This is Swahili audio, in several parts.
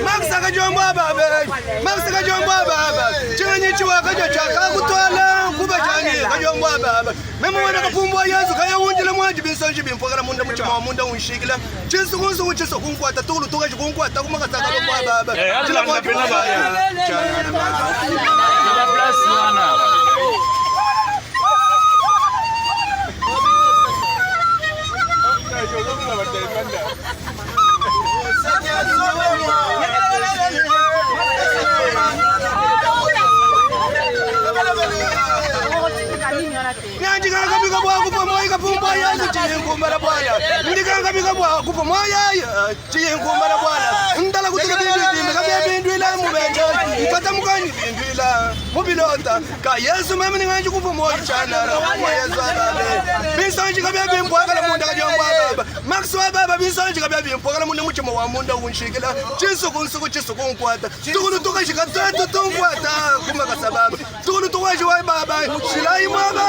Maksaka jomba baba. Maksaka jomba baba. Chenye chiwa kaja chaka kutwala kuba chani kajomba baba. Memo wana kapumbwa Yesu kaya unjila mwaji binsonji bimpogara munda muchima munda unshikila. Chinsu kunsu chiso kunkwata tulu tukaji kunkwata kumakasaka jomba baba. Chila mwaji baba. Chana plus mana. Ndikanga bikabwa kupomoya kapumba Yesu chiyinkumbara bwana. Ndikanga bikabwa kupomoya chiyinkumbara bwana. Ndala kutika bindu kabe bindu ila mubenja. Nkata mukani bindu ila mubilota. Ka Yesu mama ninganji kupomoya chana na Yesu ababe. Bisanji kabe bimpwaga la munda kajomba baba. Max wa baba bisanji kabe bimpwaga la munda muchimo wa munda unshikila. Chisuku nkwata. Tukulu tukashika tetu tunkwata kumaka sababu. Tukulu tukashi wa baba. Shilai mama.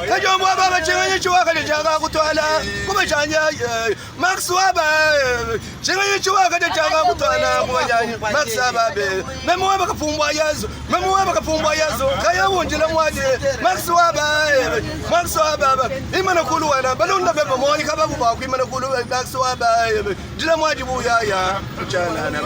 Kajomba baba chenye chiwa kaja chaka kutwala kuba chanya Max waba chenye chiwa kaja chaka kutwala kuba chanya Max waba memo waba kapumbwa Yesu kaya unjila mwaje Max waba imana kulu wana balunda beba mwani kaba kuba imana kulu Max waba jila mwaje buya ya chana na